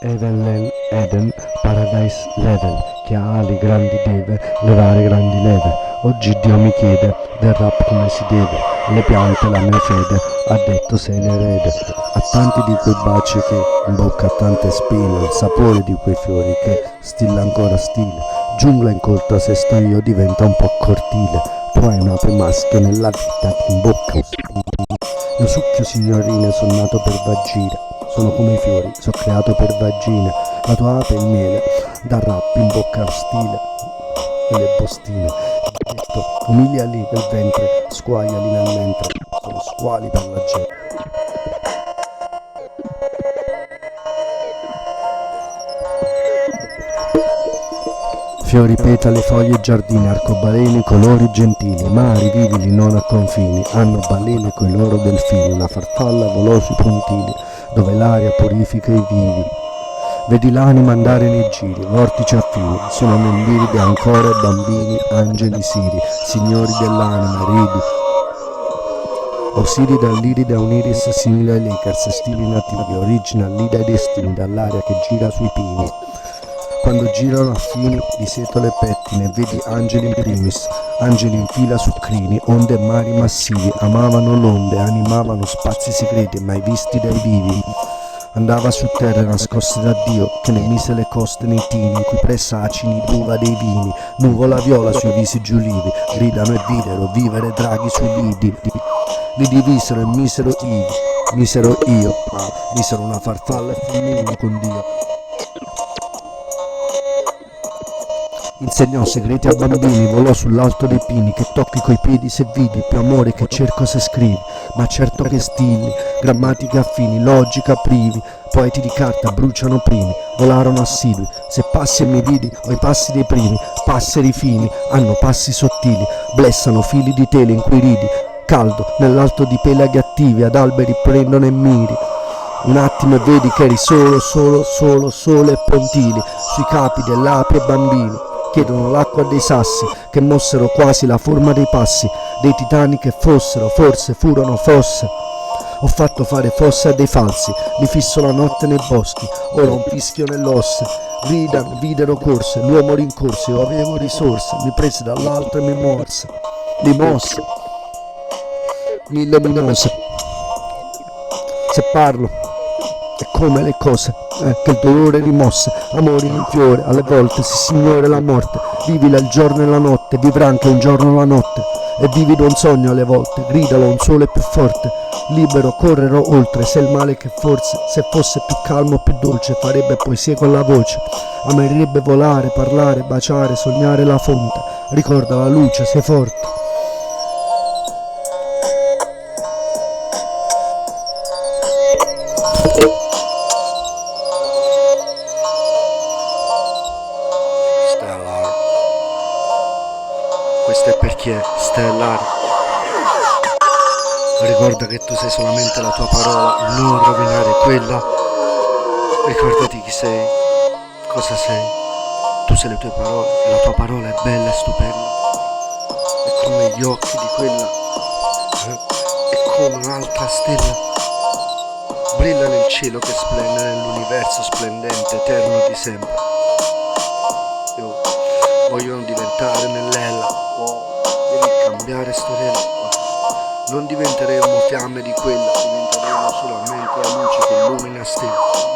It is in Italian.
Eden, Paradise Level, che ha ali grandi deve levare grandi leve. Oggi Dio mi chiede del rap come si deve, le piante la mia fede, ha detto sei l'erede. A tanti di quei baci che in bocca a tante spine, il sapore di quei fiori che stilla ancora stile. Giungla incolta se sto io diventa un po' cortile, tu hai un'ape maschia nella vita che in bocca un spine. Io succhio signorine, sono nato per vagire, sono come i fiori, sono creato per vagine. La tua ape è il miele, da rap in bocca stile e le bostine. Detto, umiliali nel ventre, squagliali nel mentre, sono squali per la gente. Fiori, petali, foglie, giardini, arcobaleni, colori gentili, mari vivili non a confini, hanno balene coi loro delfini, una farfalla volò sui pontili, dove l'aria purifica i vivi. Vedi l'anima andare nei giri, vortici affini, sono nell'iride ancora i bambini, angeli siri, signori dell'anima, ridi. Osiri dall'iride a un iris simile ai Lakers, stili nativi, original, lì dai destini, dall'aria che gira sui pini. Quando girano affini di setole e pettine, vedi angeli in primis, angeli in fila su crini, onde e mari massivi, amavano l'onde, animavano spazi segreti mai visti dai vivi. Andava su terre nascoste da Dio, che ne mise le coste nei tini, in cui pressa acini d'uva dei vini, nuvola viola sui visi giulivi, gridano e videro, vivere draghi sui lidi. Li divisero e misero io, misero una farfalla e fummo uno con Dio. Insegnò segreti a bambini, volò sull'alto dei pini, che tocchi coi piedi se vidi, più amore che cerco se scrivi, ma certo che stili, grammatiche affini, logica privi, poeti di carta bruciano primi, volarono assidui, se passi e mi vidi ho i passi dei primi, passeri fini, hanno passi sottili, blessano fili di tele in cui ridi, caldo, nell'alto di pelaghi attivi, ad alberi prendono e miri. Un attimo e vedi che eri solo e pontili, sui capi dell'api e bambini. Chiedono l'acqua dei sassi, che mossero quasi la forma dei passi, dei titani che fossero, forse furono fosse. Ho fatto fare fosse a dei falsi, li fisso la notte nei boschi, ora un fischio nell'osse. Gridano, videro corse, l'uomo rincorse, io avevo risorse, mi prese dall'alto e mi morse. Li mosse, mille mimose. Se parlo, è come le cose, che il dolore rimosse, amori in fiore, alle volte si signore la morte, vivila il giorno e la notte, vivrà anche un giorno la notte, e vivilo un sogno alle volte, gridalo un sole più forte, libero correrò oltre, se il male che forse, se fosse più calmo più dolce, farebbe poesie con la voce, amerebbe volare, parlare, baciare, sognare la fonte, ricorda la luce, sei forte. Stellar. Questo è per chi è Stellar. Ricorda che tu sei solamente la tua parola, non rovinare quella. Ricordati chi sei, cosa sei. Tu sei le tue parole, la tua parola è bella e stupenda. È come gli occhi di quella, è come un'altra stella. Brilla nel cielo che splende, nell'universo splendente, eterno di sempre. Io voglio diventare nell'ella, devi cambiare storiella. Non diventeremo fiamme di quella, diventeremo solamente la luce che illumina stelle.